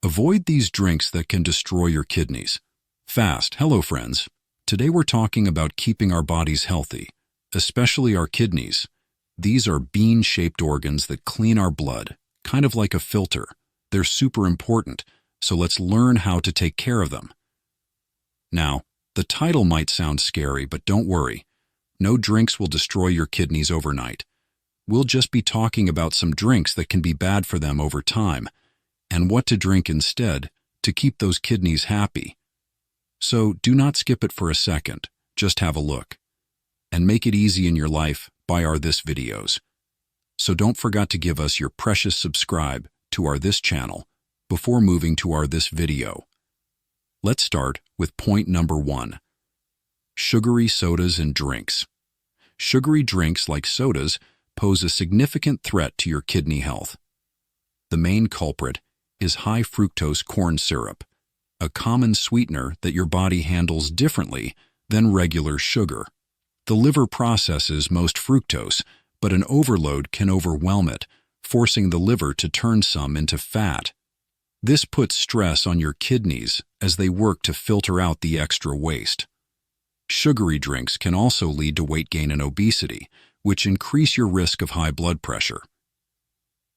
Avoid these drinks that can destroy your kidneys. Fast. Hello, friends. Today we're talking about keeping our bodies healthy, especially our kidneys. These are bean-shaped organs that clean our blood, kind of like a filter. They're super important, so let's learn how to take care of them. Now, the title might sound scary, but don't worry. No drinks will destroy your kidneys overnight. We'll just be talking about some drinks that can be bad for them over time, and what to drink instead to keep those kidneys happy. So do not skip it for a second, just have a look. And make it easy in your life by our This videos. So don't forget to give us your precious subscribe to our This channel before moving to our This video. Let's start with point number 1. Sugary sodas and drinks. Sugary drinks like sodas pose a significant threat to your kidney health. The main culprit is high fructose corn syrup, a common sweetener that your body handles differently than regular sugar. The liver processes most fructose, but an overload can overwhelm it, forcing the liver to turn some into fat. This puts stress on your kidneys as they work to filter out the extra waste. Sugary drinks can also lead to weight gain and obesity, which increase your risk of high blood pressure.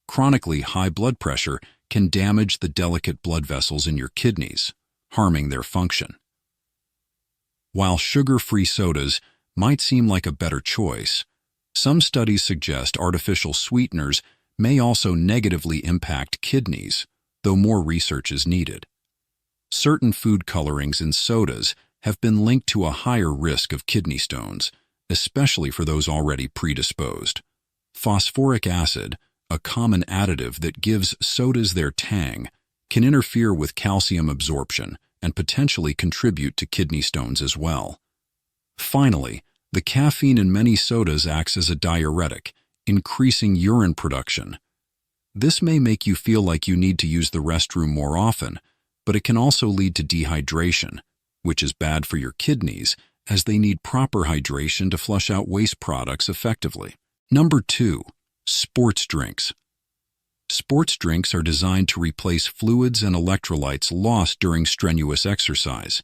Chronically high blood pressure can damage the delicate blood vessels in your kidneys, harming their function. While sugar-free sodas might seem like a better choice, some studies suggest artificial sweeteners may also negatively impact kidneys, though more research is needed. Certain food colorings in sodas have been linked to a higher risk of kidney stones, especially for those already predisposed. Phosphoric acid, a common additive that gives sodas their tang, can interfere with calcium absorption and potentially contribute to kidney stones as well. Finally, the caffeine in many sodas acts as a diuretic, increasing urine production. This may make you feel like you need to use the restroom more often, but it can also lead to dehydration, which is bad for your kidneys as they need proper hydration to flush out waste products effectively. Number 2. Sports drinks. Sports drinks are designed to replace fluids and electrolytes lost during strenuous exercise.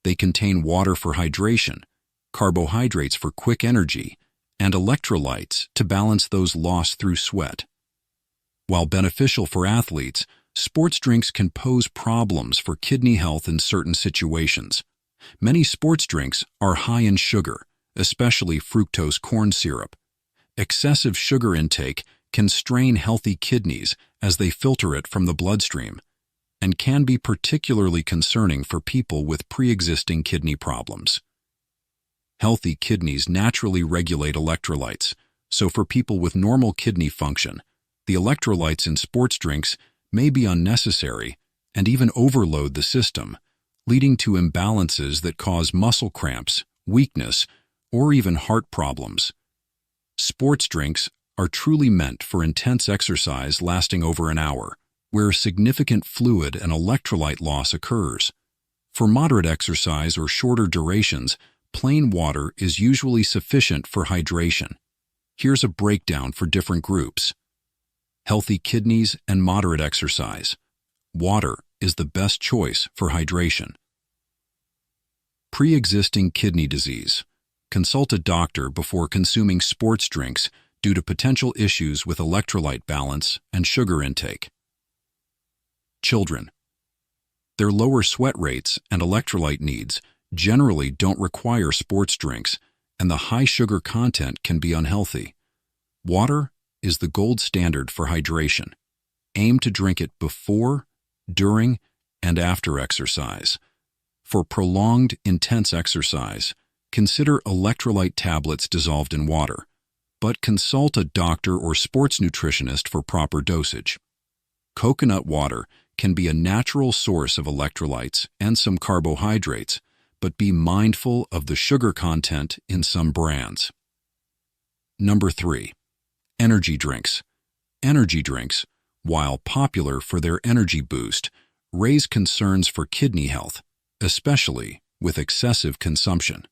They contain water for hydration, carbohydrates for quick energy, and electrolytes to balance those lost through sweat. While beneficial for athletes, sports drinks can pose problems for kidney health in certain situations. Many sports drinks are high in sugar, especially fructose corn syrup. Excessive sugar intake can strain healthy kidneys as they filter it from the bloodstream, and can be particularly concerning for people with pre-existing kidney problems. Healthy kidneys naturally regulate electrolytes, so for people with normal kidney function, the electrolytes in sports drinks may be unnecessary and even overload the system, leading to imbalances that cause muscle cramps, weakness, or even heart problems. Sports drinks are truly meant for intense exercise lasting over an hour, where significant fluid and electrolyte loss occurs. For moderate exercise or shorter durations, plain water is usually sufficient for hydration. Here's a breakdown for different groups. Healthy kidneys and moderate exercise. Water is the best choice for hydration. Pre-existing kidney disease. Consult a doctor before consuming sports drinks due to potential issues with electrolyte balance and sugar intake. Children. Their lower sweat rates and electrolyte needs generally don't require sports drinks, and the high sugar content can be unhealthy. Water is the gold standard for hydration. Aim to drink it before, during, and after exercise. For prolonged, intense exercise, consider electrolyte tablets dissolved in water, but consult a doctor or sports nutritionist for proper dosage. Coconut water can be a natural source of electrolytes and some carbohydrates, but be mindful of the sugar content in some brands. Number 3. Energy drinks. Energy drinks, while popular for their energy boost, raise concerns for kidney health, especially with excessive consumption.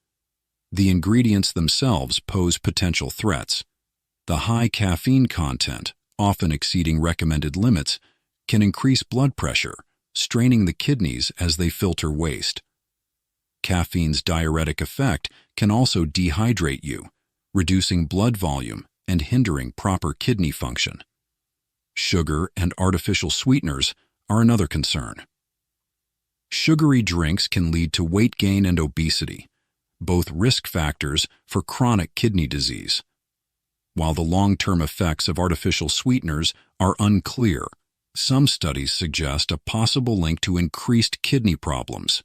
The ingredients themselves pose potential threats. The high caffeine content, often exceeding recommended limits, can increase blood pressure, straining the kidneys as they filter waste. Caffeine's diuretic effect can also dehydrate you, reducing blood volume and hindering proper kidney function. Sugar and artificial sweeteners are another concern. Sugary drinks can lead to weight gain and obesity, both risk factors for chronic kidney disease. While the long-term effects of artificial sweeteners are unclear, some studies suggest a possible link to increased kidney problems.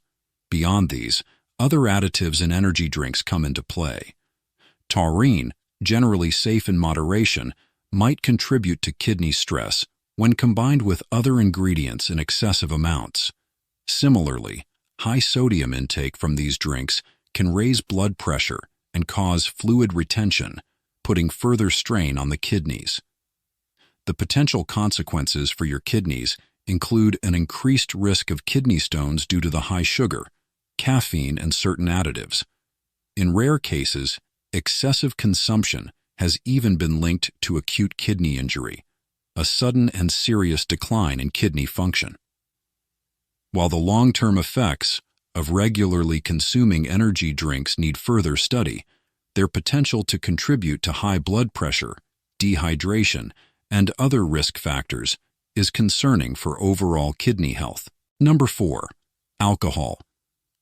Beyond these, other additives in energy drinks come into play. Taurine, generally safe in moderation, might contribute to kidney stress when combined with other ingredients in excessive amounts. Similarly, high sodium intake from these drinks can raise blood pressure and cause fluid retention, putting further strain on the kidneys. The potential consequences for your kidneys include an increased risk of kidney stones due to the high sugar, caffeine, and certain additives. In rare cases, excessive consumption has even been linked to acute kidney injury, a sudden and serious decline in kidney function. While the long-term effects of regularly consuming energy drinks need further study, their potential to contribute to high blood pressure, dehydration, and other risk factors is concerning for overall kidney health. Number 4. Alcohol.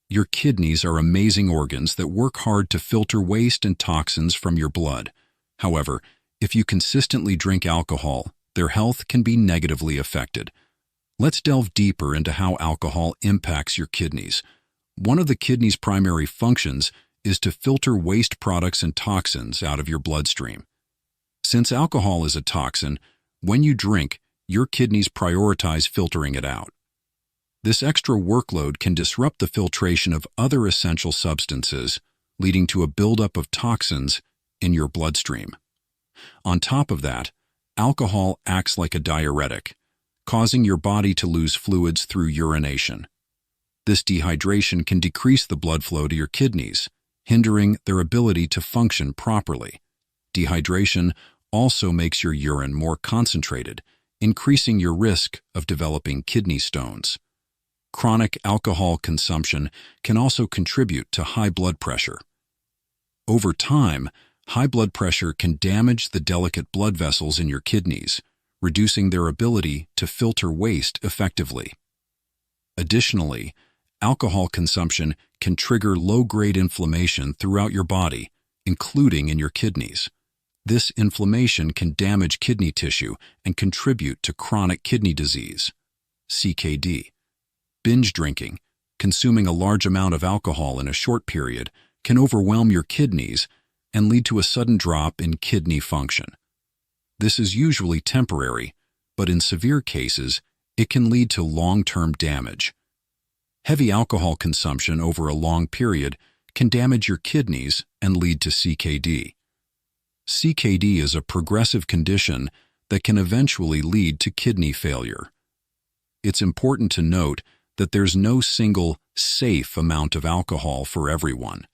Your kidneys are amazing organs that work hard to filter waste and toxins from your blood. However, if you consistently drink alcohol, their health can be negatively affected. Let's delve deeper into how alcohol impacts your kidneys. One of the kidney's primary functions is to filter waste products and toxins out of your bloodstream. Since alcohol is a toxin, when you drink, your kidneys prioritize filtering it out. This extra workload can disrupt the filtration of other essential substances, leading to a buildup of toxins in your bloodstream. On top of that, alcohol acts like a diuretic, causing your body to lose fluids through urination. This dehydration can decrease the blood flow to your kidneys, hindering their ability to function properly. Dehydration also makes your urine more concentrated, increasing your risk of developing kidney stones. Chronic alcohol consumption can also contribute to high blood pressure. Over time, high blood pressure can damage the delicate blood vessels in your kidneys, reducing their ability to filter waste effectively. Additionally, alcohol consumption can trigger low-grade inflammation throughout your body, including in your kidneys. This inflammation can damage kidney tissue and contribute to chronic kidney disease, CKD. Binge drinking, consuming a large amount of alcohol in a short period, can overwhelm your kidneys and lead to a sudden drop in kidney function. This is usually temporary, but in severe cases, it can lead to long-term damage. Heavy alcohol consumption over a long period can damage your kidneys and lead to CKD. CKD is a progressive condition that can eventually lead to kidney failure. It's important to note that there's no single, safe amount of alcohol for everyone.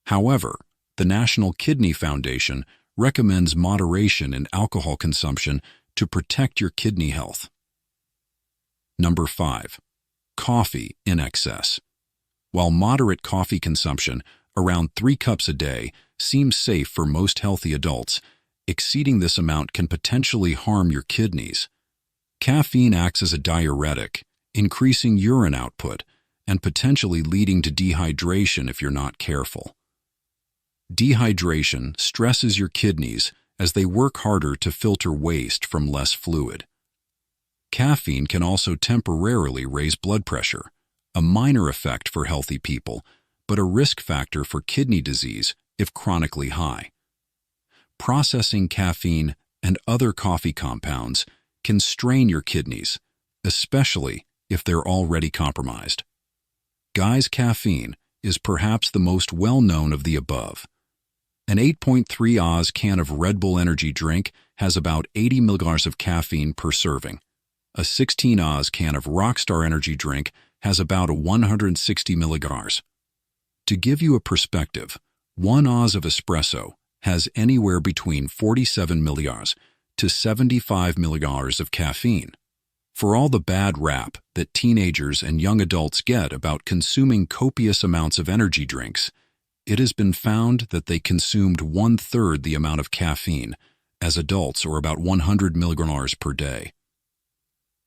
However, the National Kidney Foundation recommends moderation in alcohol consumption to protect your kidney health. Number 5. Coffee in excess. While moderate coffee consumption, around 3 cups a day, seems safe for most healthy adults, exceeding this amount can potentially harm your kidneys. Caffeine acts as a diuretic, increasing urine output and potentially leading to dehydration if you're not careful. Dehydration stresses your kidneys as they work harder to filter waste from less fluid. Caffeine can also temporarily raise blood pressure, a minor effect for healthy people, but a risk factor for kidney disease if chronically high. Processing caffeine and other coffee compounds can strain your kidneys, especially if they're already compromised. Guy's caffeine is perhaps the most well-known of the above. An 8.3 Oz can of Red Bull energy drink has about 80 mg of caffeine per serving. A 16 Oz can of Rockstar energy drink has about 160 mg. To give you a perspective, 1 Oz of espresso has anywhere between 47 mg to 75 mg of caffeine. For all the bad rap that teenagers and young adults get about consuming copious amounts of energy drinks, it has been found that they consumed 1/3 the amount of caffeine as adults, or about 100 milligrams per day.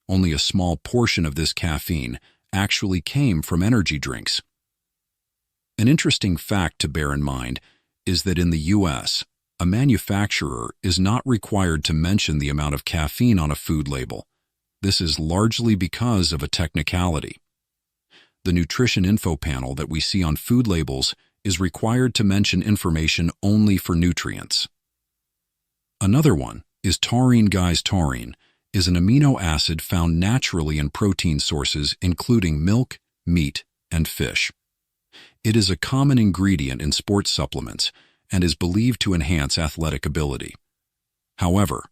Only a small portion of this caffeine actually came from energy drinks. An interesting fact to bear in mind is that in the U.S., a manufacturer is not required to mention the amount of caffeine on a food label. This is largely because of a technicality. The nutrition info panel that we see on food labels is required to mention information only for nutrients. Another one is taurine. Taurine is an amino acid found naturally in protein sources including milk, meat, and fish. It is a common ingredient in sports supplements and is believed to enhance athletic ability. However,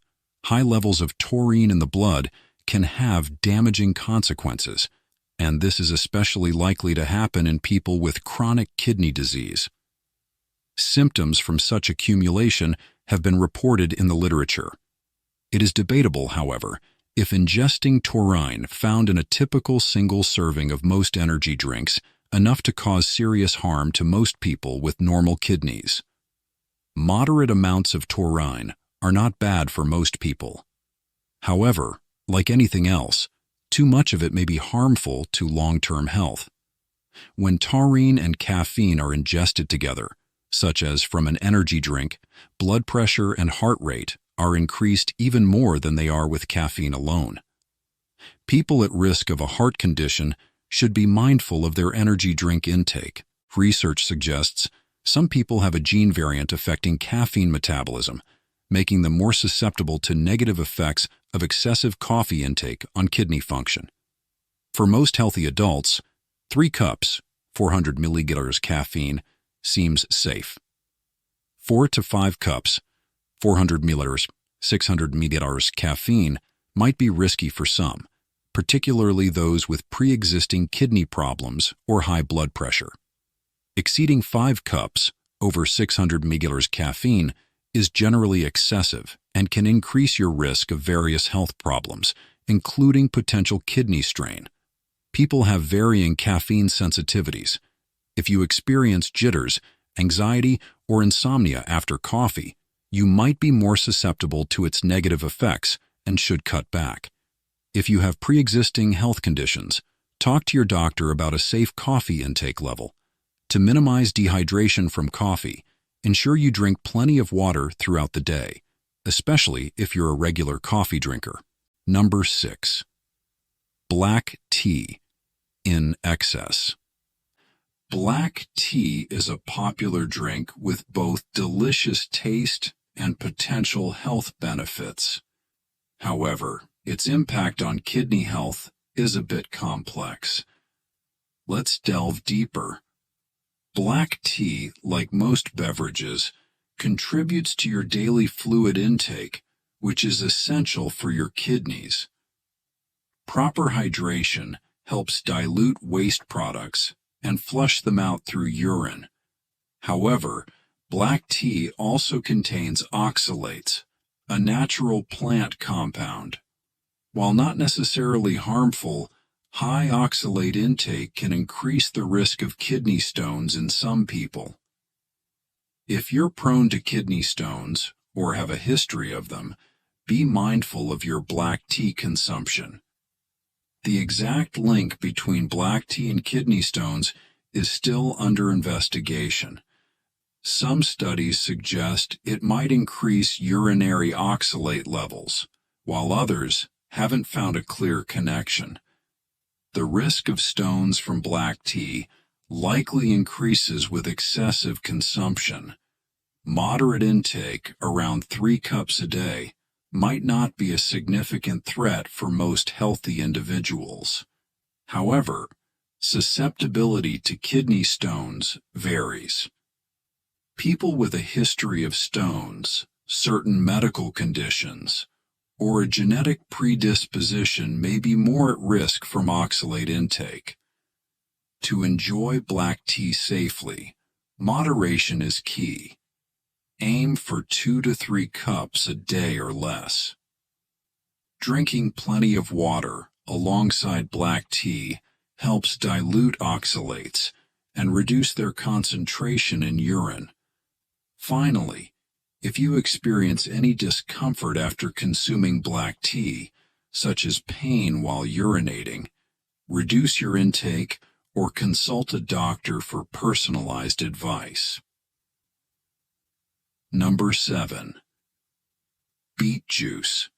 high levels of taurine in the blood can have damaging consequences, and this is especially likely to happen in people with chronic kidney disease. Symptoms from such accumulation have been reported in the literature. It is debatable, however, if ingesting taurine found in a typical single serving of most energy drinks enough to cause serious harm to most people with normal kidneys. Moderate amounts of taurine are not bad for most people. However, like anything else, too much of it may be harmful to long-term health. When taurine and caffeine are ingested together, such as from an energy drink, blood pressure and heart rate are increased even more than they are with caffeine alone. People at risk of a heart condition should be mindful of their energy drink intake. Research suggests some people have a gene variant affecting caffeine metabolism, making them more susceptible to negative effects of excessive coffee intake on kidney function. For most healthy adults, 3 cups, 400 milliliters caffeine, seems safe. 4 to 5 cups, 400 milliliters, 600 milliliters caffeine might be risky for some, particularly those with pre-existing kidney problems or high blood pressure. Exceeding 5 cups, over 600 milliliters caffeine, is generally excessive and can increase your risk of various health problems, including potential kidney strain. People have varying caffeine sensitivities. If you experience jitters, anxiety, or insomnia after coffee, you might be more susceptible to its negative effects and should cut back. If you have pre-existing health conditions, talk to your doctor about a safe coffee intake level. To minimize dehydration from coffee, ensure you drink plenty of water throughout the day, especially if you're a regular coffee drinker. Number 6. Black tea in excess. Black tea is a popular drink with both delicious taste and potential health benefits. However, its impact on kidney health is a bit complex. Let's delve deeper. Black tea, like most beverages, contributes to your daily fluid intake, which is essential for your kidneys. Proper hydration helps dilute waste products and flush them out through urine. However, black tea also contains oxalates, a natural plant compound. While not necessarily harmful, high oxalate intake can increase the risk of kidney stones in some people. If you're prone to kidney stones or have a history of them, be mindful of your black tea consumption. The exact link between black tea and kidney stones is still under investigation. Some studies suggest it might increase urinary oxalate levels, while others haven't found a clear connection. The risk of stones from black tea likely increases with excessive consumption. Moderate intake, around 3 cups a day, might not be a significant threat for most healthy individuals. However, susceptibility to kidney stones varies. People with a history of stones, certain medical conditions, or a genetic predisposition may be more at risk from oxalate intake. To enjoy black tea safely, moderation is key. Aim for 2 to 3 cups a day or less. Drinking plenty of water alongside black tea helps dilute oxalates and reduce their concentration in urine. Finally, if you experience any discomfort after consuming black tea, such as pain while urinating, reduce your intake or consult a doctor for personalized advice. Number 7. Beet juice.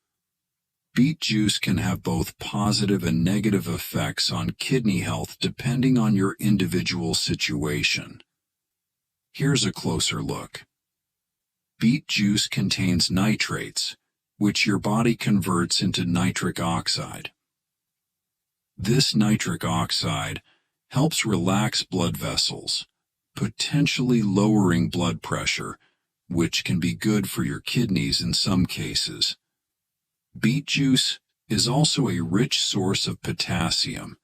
Beet juice can have both positive and negative effects on kidney health depending on your individual situation. Here's a closer look. Beet juice contains nitrates, which your body converts into nitric oxide. This nitric oxide helps relax blood vessels, potentially lowering blood pressure, which can be good for your kidneys in some cases. Beet juice is also a rich source of potassium,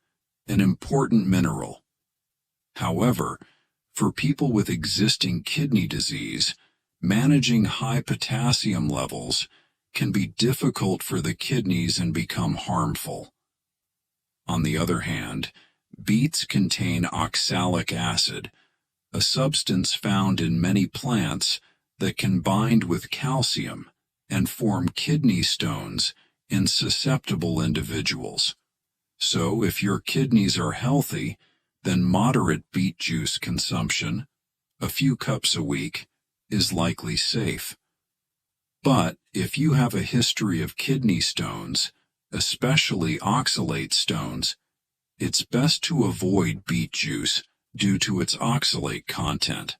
an important mineral. However, for people with existing kidney disease, managing high potassium levels can be difficult for the kidneys and become harmful. On the other hand, beets contain oxalic acid, a substance found in many plants that can bind with calcium and form kidney stones in susceptible individuals. So if your kidneys are healthy, then moderate beet juice consumption, a few cups a week, is likely safe. But if you have a history of kidney stones, especially oxalate stones, it's best to avoid beet juice due to its oxalate content.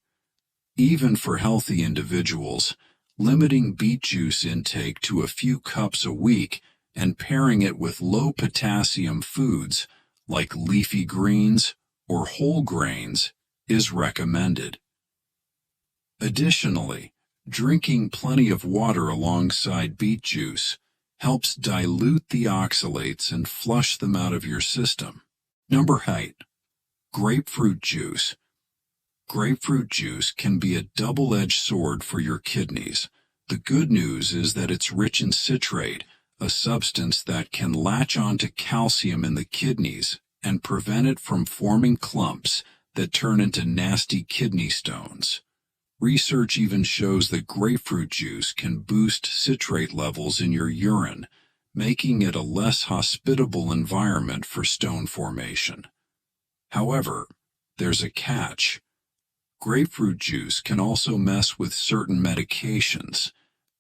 Even for healthy individuals, limiting beet juice intake to a few cups a week and pairing it with low potassium foods like leafy greens or whole grains is recommended. Additionally, drinking plenty of water alongside beet juice helps dilute the oxalates and flush them out of your system. Number 8. Grapefruit juice. Grapefruit juice can be a double-edged sword for your kidneys. The good news is that it's rich in citrate, a substance that can latch onto calcium in the kidneys and prevent it from forming clumps that turn into nasty kidney stones. Research even shows that grapefruit juice can boost citrate levels in your urine, making it a less hospitable environment for stone formation. However, there's a catch. Grapefruit juice can also mess with certain medications,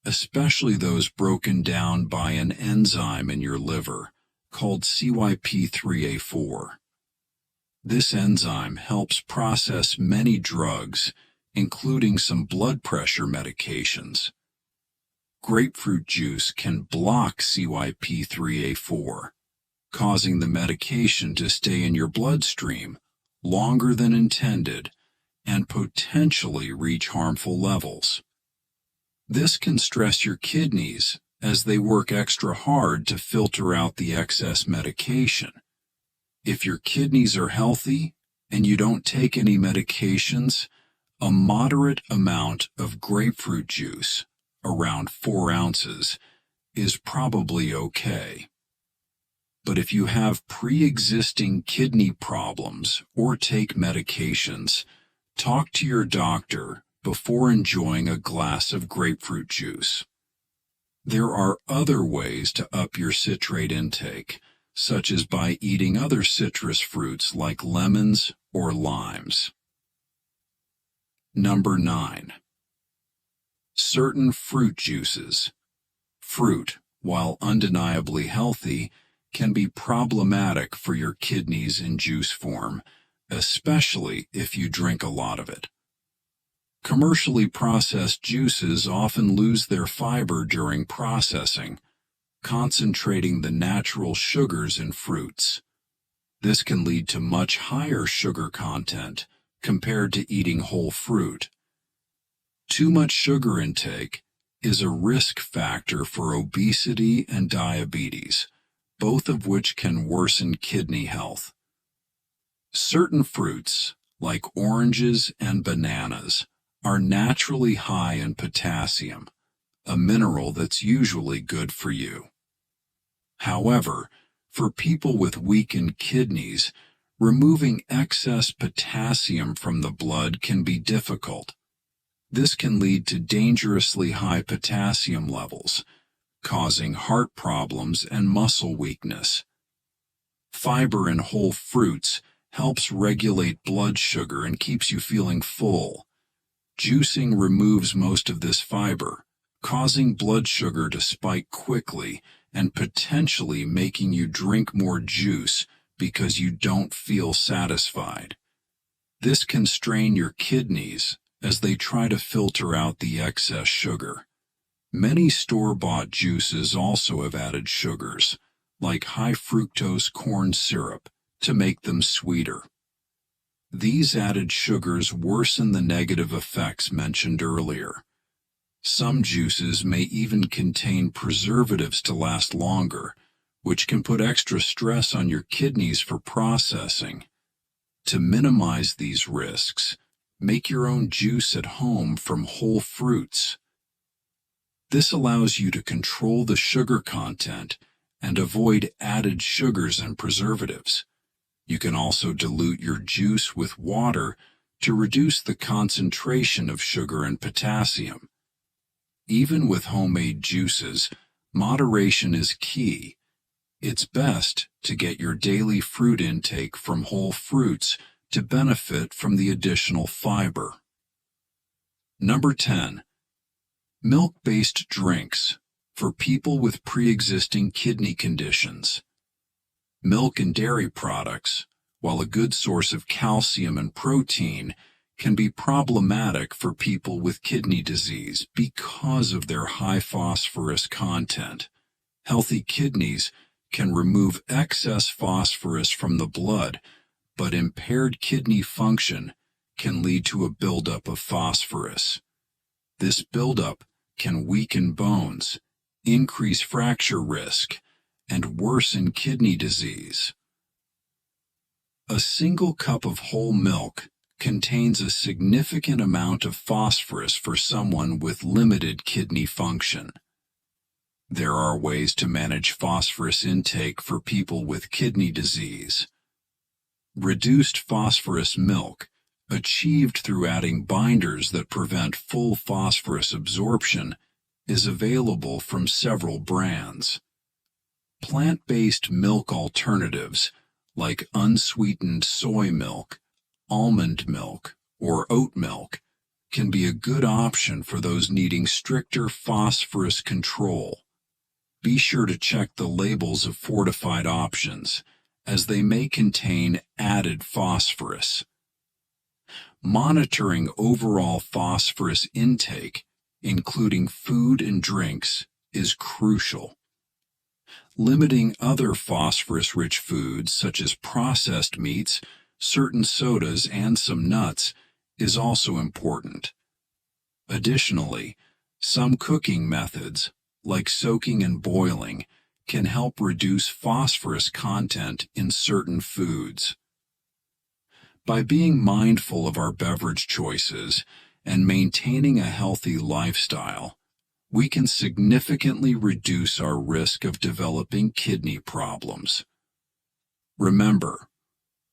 especially those broken down by an enzyme in your liver called CYP3A4. This enzyme helps process many drugs, including some blood pressure medications. Grapefruit juice can block CYP3A4, causing the medication to stay in your bloodstream longer than intended and potentially reach harmful levels. This can stress your kidneys as they work extra hard to filter out the excess medication. If your kidneys are healthy and you don't take any medications, a moderate amount of grapefruit juice, around 4 ounces, is probably okay. But if you have pre-existing kidney problems or take medications, talk to your doctor before enjoying a glass of grapefruit juice. There are other ways to up your citrate intake, such as by eating other citrus fruits like lemons or limes. Number 9. Certain fruit juices. Fruit, while undeniably healthy, can be problematic for your kidneys in juice form, especially if you drink a lot of it. Commercially processed juices often lose their fiber during processing, concentrating the natural sugars in fruits. This can lead to much higher sugar content compared to eating whole fruit. Too much sugar intake is a risk factor for obesity and diabetes, both of which can worsen kidney health. Certain fruits, like oranges and bananas, are naturally high in potassium, a mineral that's usually good for you. However, for people with weakened kidneys, removing excess potassium from the blood can be difficult. This can lead to dangerously high potassium levels, causing heart problems and muscle weakness. Fiber in whole fruits helps regulate blood sugar and keeps you feeling full. Juicing removes most of this fiber, causing blood sugar to spike quickly and potentially making you drink more juice because you don't feel satisfied. This can strain your kidneys as they try to filter out the excess sugar. Many store-bought juices also have added sugars, like high fructose corn syrup, to make them sweeter. These added sugars worsen the negative effects mentioned earlier. Some juices may even contain preservatives to last longer, which can put extra stress on your kidneys for processing. To minimize these risks, make your own juice at home from whole fruits. This allows you to control the sugar content and avoid added sugars and preservatives. You can also dilute your juice with water to reduce the concentration of sugar and potassium. Even with homemade juices, moderation is key. It's best to get your daily fruit intake from whole fruits to benefit from the additional fiber. Number 10. Milk-based drinks for people with pre-existing kidney conditions. Milk and dairy products, while a good source of calcium and protein, can be problematic for people with kidney disease because of their high phosphorus content. Healthy kidneys can remove excess phosphorus from the blood, but impaired kidney function can lead to a buildup of phosphorus. This buildup can weaken bones, increase fracture risk, and worsen kidney disease. A single cup of whole milk contains a significant amount of phosphorus for someone with limited kidney function. There are ways to manage phosphorus intake for people with kidney disease. Reduced phosphorus milk, achieved through adding binders that prevent full phosphorus absorption, is available from several brands. Plant-based milk alternatives, like unsweetened soy milk, almond milk, or oat milk, can be a good option for those needing stricter phosphorus control. Be sure to check the labels of fortified options, as they may contain added phosphorus. Monitoring overall phosphorus intake, including food and drinks, is crucial. Limiting other phosphorus-rich foods such as processed meats, certain sodas, and some nuts is also important. Additionally, some cooking methods, like soaking and boiling, can help reduce phosphorus content in certain foods. By being mindful of our beverage choices and maintaining a healthy lifestyle, we can significantly reduce our risk of developing kidney problems. Remember,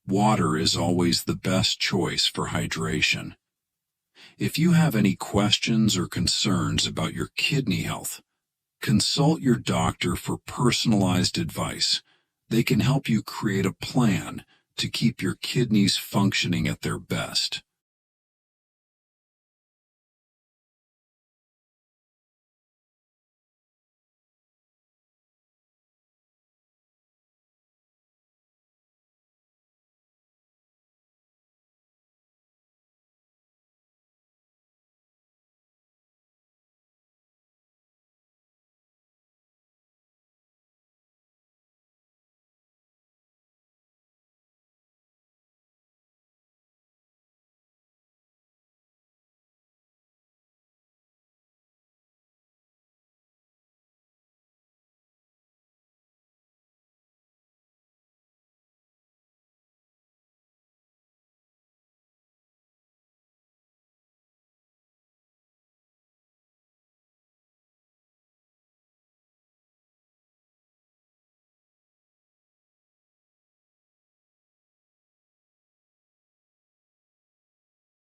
water is always the best choice for hydration. If you have any questions or concerns about your kidney health, consult your doctor for personalized advice. They can help you create a plan to keep your kidneys functioning at their best.